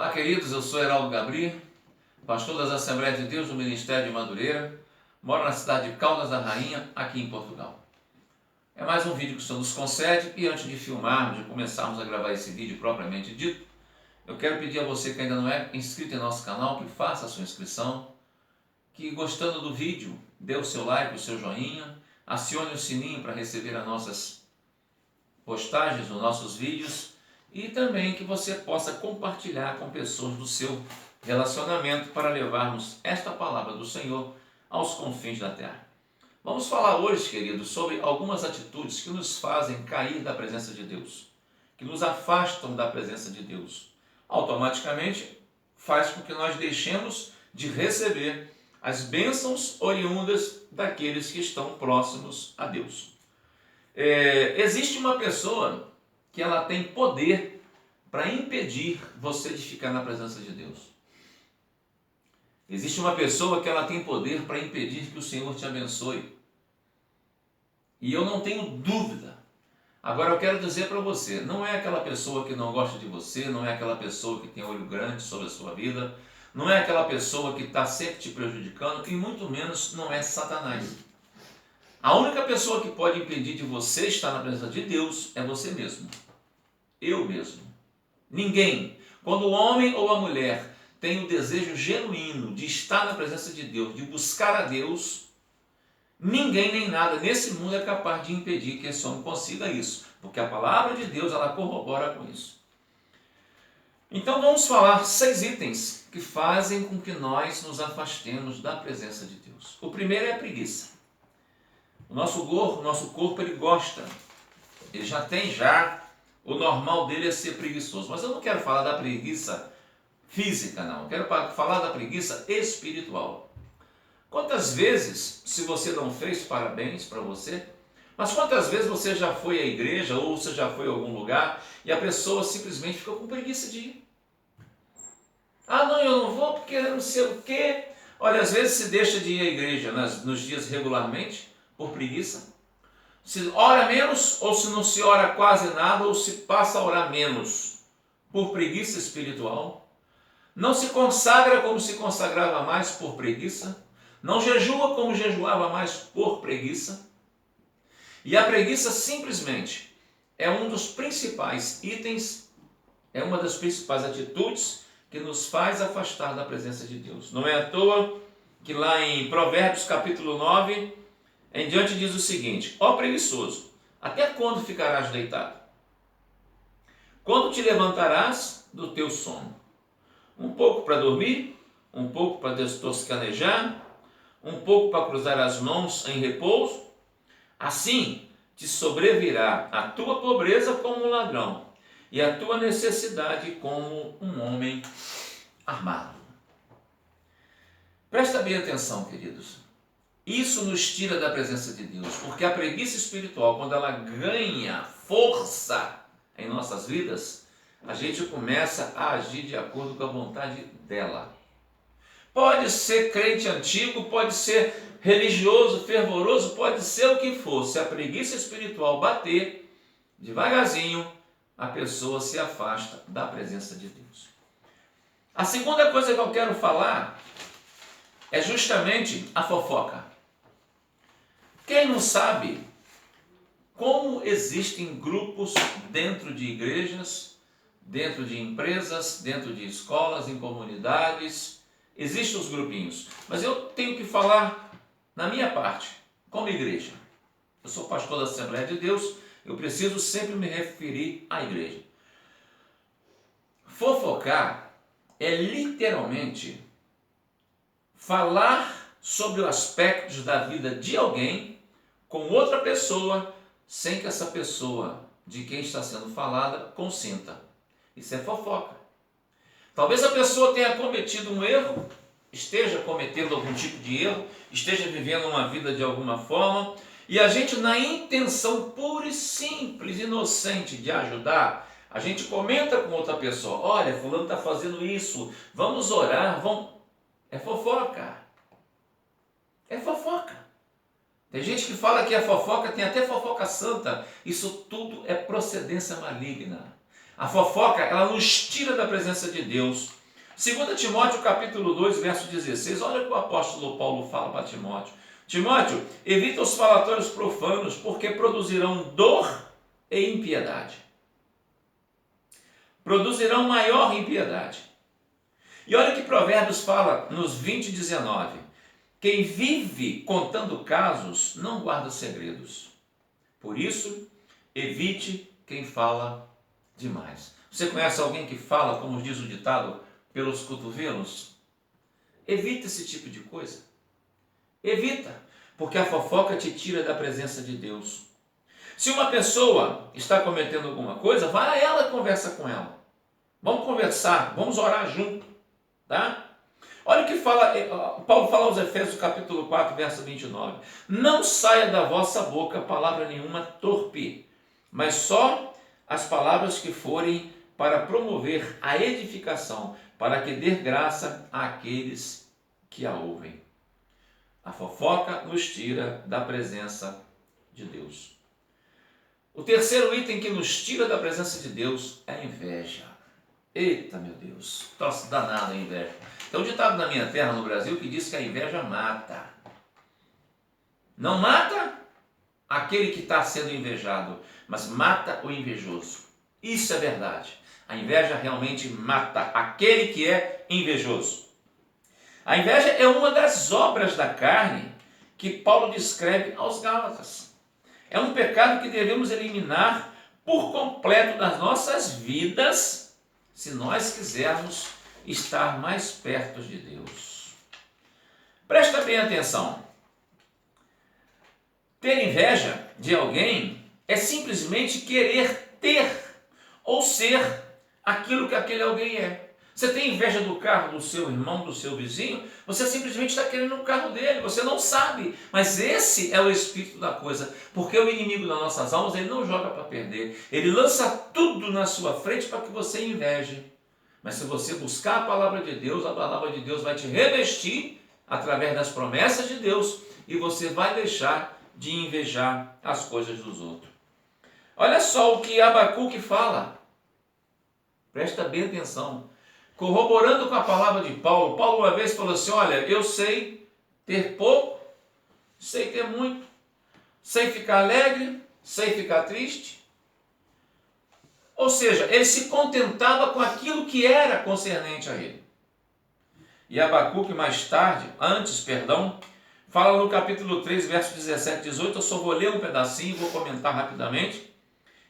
Olá, queridos, eu sou Heraldo Gabri, pastor das Assembleias de Deus do Ministério de Madureira, moro na cidade de Caldas da Rainha, aqui em Portugal. É mais um vídeo que o Senhor nos concede e antes de filmarmos, de começarmos a gravar esse vídeo propriamente dito, eu quero pedir a você que ainda não é inscrito em nosso canal, que faça a sua inscrição, que gostando do vídeo, dê o seu like, o seu joinha, acione o sininho para receber as nossas postagens, os nossos vídeos, e também que você possa compartilhar com pessoas do seu relacionamento para levarmos esta palavra do Senhor aos confins da terra. Vamos falar hoje, queridos, sobre algumas atitudes que nos fazem cair da presença de Deus, que nos afastam da presença de Deus. Automaticamente faz com que nós deixemos de receber as bênçãos oriundas daqueles que estão próximos a Deus. Existe uma pessoa que ela tem poder para impedir você de ficar na presença de Deus. Existe uma pessoa que ela tem poder para impedir que o Senhor te abençoe. E eu não tenho dúvida. Agora eu quero dizer para você, não é aquela pessoa que não gosta de você, não é aquela pessoa que tem olho grande sobre a sua vida, não é aquela pessoa que está sempre te prejudicando, e muito menos não é Satanás. A única pessoa que pode impedir de você estar na presença de Deus é você mesmo. Eu mesmo. Ninguém. Quando o homem ou a mulher tem o desejo genuíno de estar na presença de Deus, de buscar a Deus, ninguém nem nada nesse mundo é capaz de impedir que esse homem consiga isso. Porque a palavra de Deus, ela corrobora com isso. Então vamos falar 6 itens que fazem com que nós nos afastemos da presença de Deus. O primeiro é a preguiça. O nosso corpo ele gosta, ele já tem o normal dele é ser preguiçoso. Mas eu não quero falar da preguiça física, não. Eu quero falar da preguiça espiritual. Quantas vezes, se você não fez, parabéns para você, mas quantas vezes você já foi à igreja ou você já foi a algum lugar e a pessoa simplesmente ficou com preguiça de ir? Ah, não, eu não vou porque eu não sei o quê. Olha, às vezes se deixa de ir à igreja nos dias regularmente por preguiça. Se ora menos ou se não se ora quase nada ou se passa a orar menos por preguiça espiritual. Não se consagra como se consagrava mais por preguiça. Não jejua como jejuava mais por preguiça. E a preguiça simplesmente é um dos principais itens, é uma das principais atitudes que nos faz afastar da presença de Deus. Não é à toa que lá em Provérbios capítulo 9, em diante diz o seguinte: ó preguiçoso, até quando ficarás deitado? Quando te levantarás do teu sono? Um pouco para dormir, um pouco para destoscanejar, um pouco para cruzar as mãos em repouso? Assim te sobrevirá a tua pobreza como um ladrão e a tua necessidade como um homem armado. Presta bem atenção, queridos. Isso nos tira da presença de Deus, porque a preguiça espiritual, quando ela ganha força em nossas vidas, a gente começa a agir de acordo com a vontade dela. Pode ser crente antigo, pode ser religioso, fervoroso, pode ser o que for. Se a preguiça espiritual bater, devagarzinho, a pessoa se afasta da presença de Deus. A segunda coisa que eu quero falar é justamente a fofoca. Quem não sabe como existem grupos dentro de igrejas, dentro de empresas, dentro de escolas, em comunidades, existem os grupinhos. Mas eu tenho que falar na minha parte, como igreja. Eu sou pastor da Assembleia de Deus, eu preciso sempre me referir à igreja. Fofocar é literalmente falar sobre os aspectos da vida de alguém com outra pessoa, sem que essa pessoa de quem está sendo falada consinta. Isso é fofoca. Talvez a pessoa tenha cometido um erro, esteja cometendo algum tipo de erro, esteja vivendo uma vida de alguma forma, e a gente, na intenção pura e simples, inocente de ajudar, a gente comenta com outra pessoa: olha, fulano está fazendo isso, vamos orar, vamos... É fofoca. É fofoca. Tem gente que fala que a fofoca tem até fofoca santa. Isso tudo é procedência maligna. A fofoca, ela nos tira da presença de Deus. 2 Timóteo capítulo 2, verso 16, olha o que o apóstolo Paulo fala para Timóteo. Timóteo, evita os falatórios profanos, porque produzirão dor e impiedade. Produzirão maior impiedade. E olha que Provérbios fala nos 20, 19. Quem vive contando casos não guarda segredos. Por isso, evite quem fala demais. Você conhece alguém que fala, como diz o ditado, pelos cotovelos? Evita esse tipo de coisa. Evita, porque a fofoca te tira da presença de Deus. Se uma pessoa está cometendo alguma coisa, vai a ela e conversa com ela. Vamos conversar, vamos orar junto, tá? Olha o que Paulo fala aos Efésios capítulo 4, verso 29. Não saia da vossa boca palavra nenhuma torpe, mas só as palavras que forem para promover a edificação, para que dê graça àqueles que a ouvem. A fofoca nos tira da presença de Deus. O terceiro item que nos tira da presença de Deus é a inveja. Eita, meu Deus, troço danado a inveja. Tem um ditado na minha terra, no Brasil, que diz que a inveja mata. Não mata aquele que está sendo invejado, mas mata o invejoso. Isso é verdade. A inveja realmente mata aquele que é invejoso. A inveja é uma das obras da carne que Paulo descreve aos Gálatas. É um pecado que devemos eliminar por completo das nossas vidas, se nós quisermos estar mais perto de Deus. Presta bem atenção. Ter inveja de alguém é simplesmente querer ter ou ser aquilo que aquele alguém é. Você tem inveja do carro do seu irmão, do seu vizinho, você simplesmente está querendo o carro dele, você não sabe, mas esse é o espírito da coisa, porque o inimigo das nossas almas, ele não joga para perder, ele lança tudo na sua frente para que você inveje. Mas se você buscar a palavra de Deus vai te revestir através das promessas de Deus e você vai deixar de invejar as coisas dos outros. Olha só o que Abacuque fala. Presta bem atenção. Corroborando com a palavra de Paulo, Paulo uma vez falou assim, olha, eu sei ter pouco, sei ter muito, sei ficar alegre, sei ficar triste. Ou seja, ele se contentava com aquilo que era concernente a ele. E Abacuque fala no capítulo 3, verso 17 e 18, eu só vou ler um pedacinho e vou comentar rapidamente.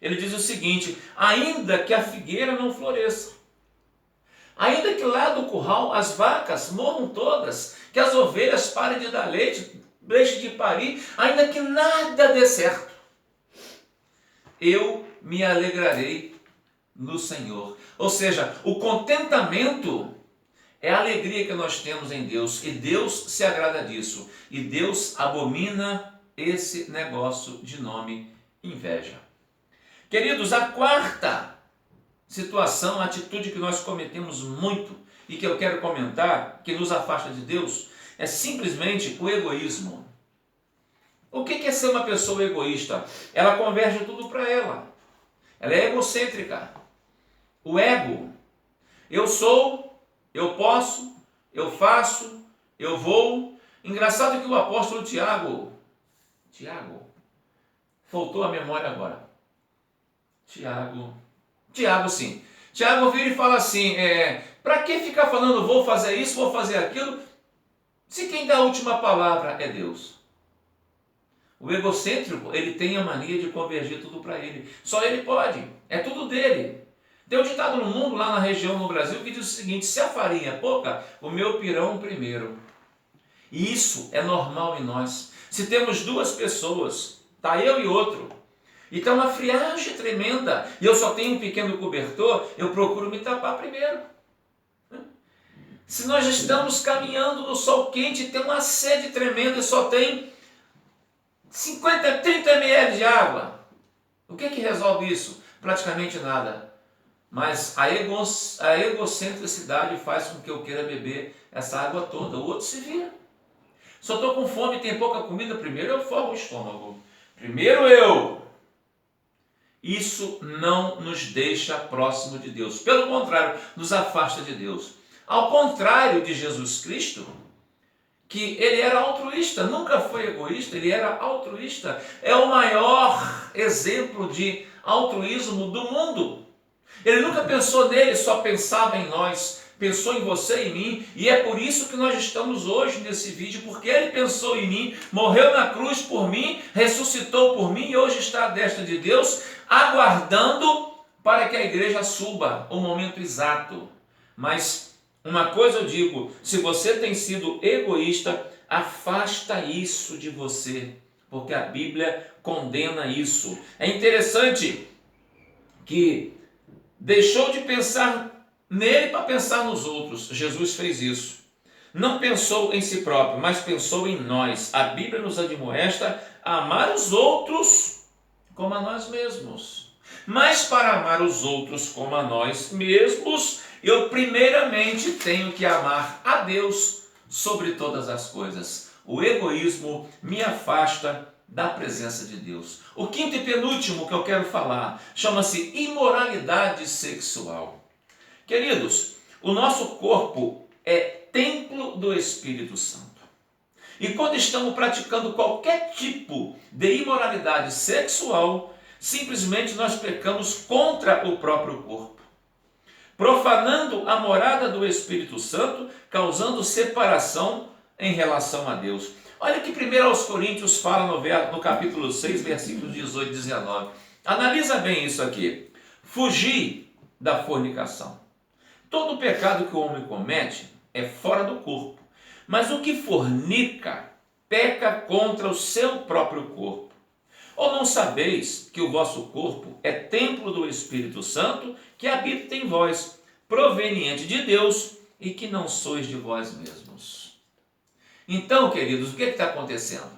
Ele diz o seguinte, ainda que a figueira não floresça, ainda que lá do curral as vacas morram todas, que as ovelhas parem de dar leite, deixem de parir, ainda que nada dê certo, eu me alegrarei no Senhor. Ou seja, o contentamento é a alegria que nós temos em Deus, e Deus se agrada disso, e Deus abomina esse negócio de nome inveja. Queridos, a quarta situação, atitude que nós cometemos muito e que eu quero comentar, que nos afasta de Deus, é simplesmente o egoísmo. O que é ser uma pessoa egoísta? Ela converge tudo para ela. Ela é egocêntrica. O ego. Eu sou, eu posso, eu faço, eu vou. Engraçado que o apóstolo Tiago, faltou a memória agora. Tiago sim. Tiago vira e fala assim, para que ficar falando vou fazer isso, vou fazer aquilo, se quem dá a última palavra é Deus? O egocêntrico, ele tem a mania de convergir tudo para ele. Só ele pode, é tudo dele. Tem um ditado no mundo, lá na região, no Brasil, que diz o seguinte, se a farinha é pouca, o meu pirão primeiro. E isso é normal em nós. Se temos duas pessoas, tá eu e outro, e está uma friagem tremenda, e eu só tenho um pequeno cobertor, eu procuro me tapar primeiro. Se nós estamos caminhando no sol quente, tem uma sede tremenda e só tem 50, 30 ml de água, o que resolve isso? Praticamente nada. Mas a egocentricidade faz com que eu queira beber essa água toda, o outro se vira. Se eu estou com fome e tem pouca comida, primeiro eu formo o estômago. Primeiro eu. isso não nos deixa próximo de Deus. Pelo contrário, nos afasta de Deus. Ao contrário de Jesus Cristo, que ele era altruísta, nunca foi egoísta, ele era altruísta. É o maior exemplo de altruísmo do mundo. Ele nunca pensou nele, só pensava em nós, pensou em você e em mim, e é por isso que nós estamos hoje nesse vídeo, porque ele pensou em mim, morreu na cruz por mim, ressuscitou por mim e hoje está à destra de Deus, aguardando para que a igreja suba o momento exato. Mas uma coisa eu digo, se você tem sido egoísta, afasta isso de você, porque a Bíblia condena isso. É interessante que deixou de pensar nele para pensar nos outros. Jesus fez isso. Não pensou em si próprio, mas pensou em nós. A Bíblia nos admoesta a amar os outros como a nós mesmos. Mas para amar os outros como a nós mesmos, eu primeiramente tenho que amar a Deus sobre todas as coisas. O egoísmo me afasta da presença de Deus. O quinto e penúltimo que eu quero falar chama-se imoralidade sexual. Queridos, o nosso corpo é templo do Espírito Santo. E quando estamos praticando qualquer tipo de imoralidade sexual, simplesmente nós pecamos contra o próprio corpo, profanando a morada do Espírito Santo, causando separação em relação a Deus. Olha que 1 Coríntios fala no capítulo 6, versículos 18 e 19. Analisa bem isso aqui. Fugir da fornicação. Todo pecado que o homem comete é fora do corpo, mas o que fornica peca contra o seu próprio corpo. Ou não sabeis que o vosso corpo é templo do Espírito Santo que habita em vós, proveniente de Deus, e que não sois de vós mesmos? Então, queridos, o que está acontecendo?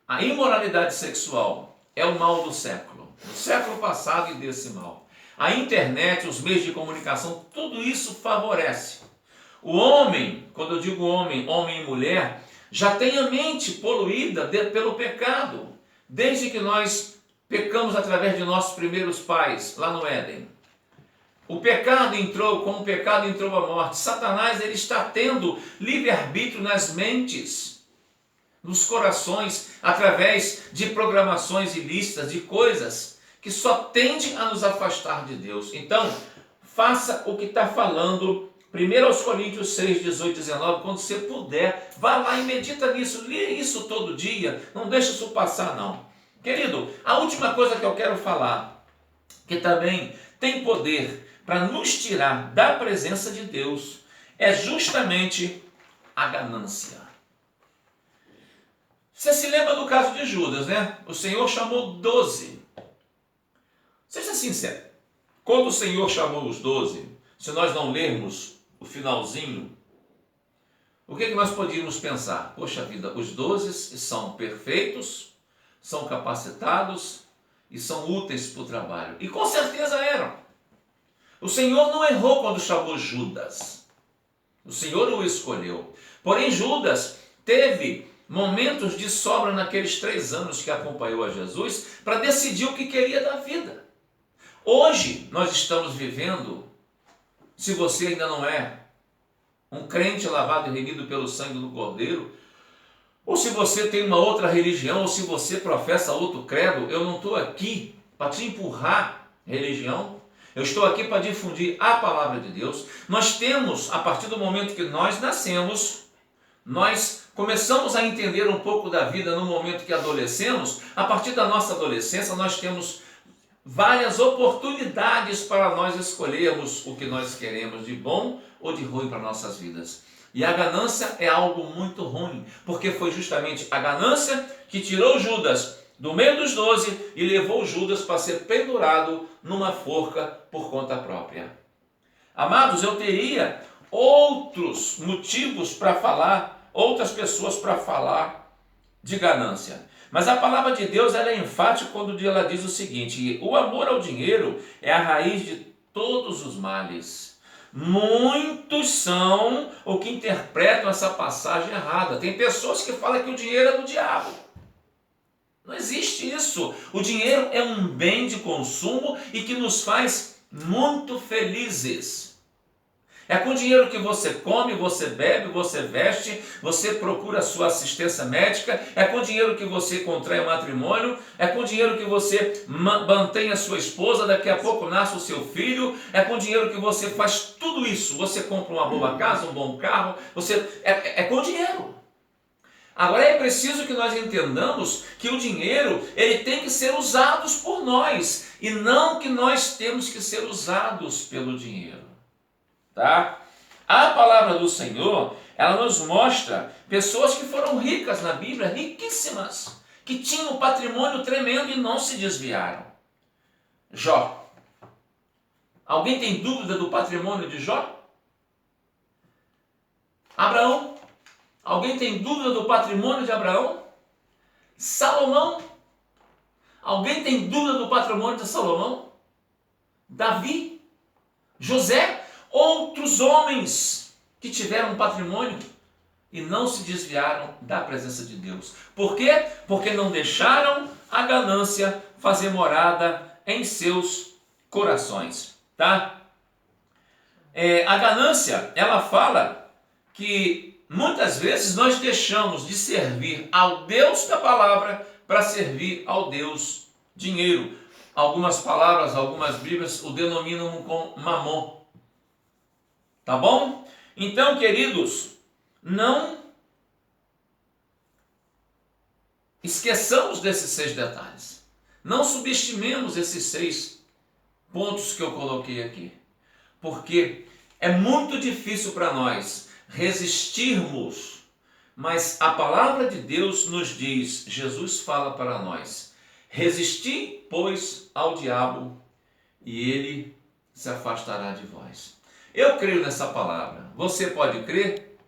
A imoralidade sexual é o mal do século passado e desse mal. A internet, os meios de comunicação, tudo isso favorece. O homem, quando eu digo homem, homem e mulher, já tem a mente poluída pelo pecado, desde que nós pecamos através de nossos primeiros pais, lá no Éden. O pecado entrou, com o pecado entrou a morte. Satanás, ele está tendo livre-arbítrio nas mentes, nos corações, através de programações ilícitas, de coisas que só tendem a nos afastar de Deus. Então, faça o que está falando 1 Coríntios 6, 18 e 19, quando você puder, vá lá e medita nisso, lê isso todo dia, não deixa isso passar não. Querido, a última coisa que eu quero falar, que também tem poder para nos tirar da presença de Deus, é justamente a ganância. Você se lembra do caso de Judas, né? O Senhor chamou 12. Seja sincero, quando o Senhor chamou os 12, se nós não lermos o finalzinho, o que nós podíamos pensar? Poxa vida, os 12 são perfeitos, são capacitados e são úteis para o trabalho. E com certeza eram. O Senhor não errou quando chamou Judas. O Senhor o escolheu. Porém, Judas teve momentos de sobra naqueles 3 anos que acompanhou a Jesus para decidir o que queria da vida. Hoje nós estamos vivendo, se você ainda não é um crente lavado e remido pelo sangue do Cordeiro, ou se você tem uma outra religião, ou se você professa outro credo, eu não estou aqui para te empurrar religião. Eu estou aqui para difundir a palavra de Deus. Nós temos, a partir do momento que nós nascemos, nós começamos a entender um pouco da vida no momento que adolescemos. A partir da nossa adolescência, nós temos várias oportunidades para nós escolhermos o que nós queremos de bom ou de ruim para nossas vidas. E a ganância é algo muito ruim, porque foi justamente a ganância que tirou Judas do meio dos 12 e levou Judas para ser pendurado numa forca por conta própria. Amados, eu teria outros motivos para falar, outras pessoas para falar de ganância. Mas a palavra de Deus ela é enfática quando ela diz o seguinte: o amor ao dinheiro é a raiz de todos os males. Muitos são os que interpretam essa passagem errada. Tem pessoas que falam que o dinheiro é do diabo. Não existe isso. O dinheiro é um bem de consumo e que nos faz muito felizes. É com dinheiro que você come, você bebe, você veste, você procura a sua assistência médica, é com dinheiro que você contrai o matrimônio, é com dinheiro que você mantém a sua esposa, daqui a pouco nasce o seu filho, é com dinheiro que você faz tudo isso. Você compra uma boa casa, um bom carro, é com dinheiro. Agora é preciso que nós entendamos que o dinheiro, ele tem que ser usado por nós, e não que nós temos que ser usados pelo dinheiro. Tá? A palavra do Senhor, ela nos mostra pessoas que foram ricas na Bíblia, riquíssimas, que tinham um patrimônio tremendo e não se desviaram. Jó. Alguém tem dúvida do patrimônio de Jó? Abraão. Alguém tem dúvida do patrimônio de Abraão? Salomão. Alguém tem dúvida do patrimônio de Salomão? Davi. José. Outros homens que tiveram um patrimônio e não se desviaram da presença de Deus. Por quê? Porque não deixaram a ganância fazer morada em seus corações. Tá? A ganância, ela fala que muitas vezes nós deixamos de servir ao Deus da palavra para servir ao Deus dinheiro. Algumas palavras, algumas Bíblias o denominam com mamon. Tá bom? Então, queridos, não esqueçamos desses 6 detalhes. Não subestimemos esses 6 pontos que eu coloquei aqui. Porque é muito difícil para nós resistirmos, mas a palavra de Deus nos diz, Jesus fala para nós: resisti, pois, ao diabo, e ele se afastará de vós. Eu creio nessa palavra. Você pode crer?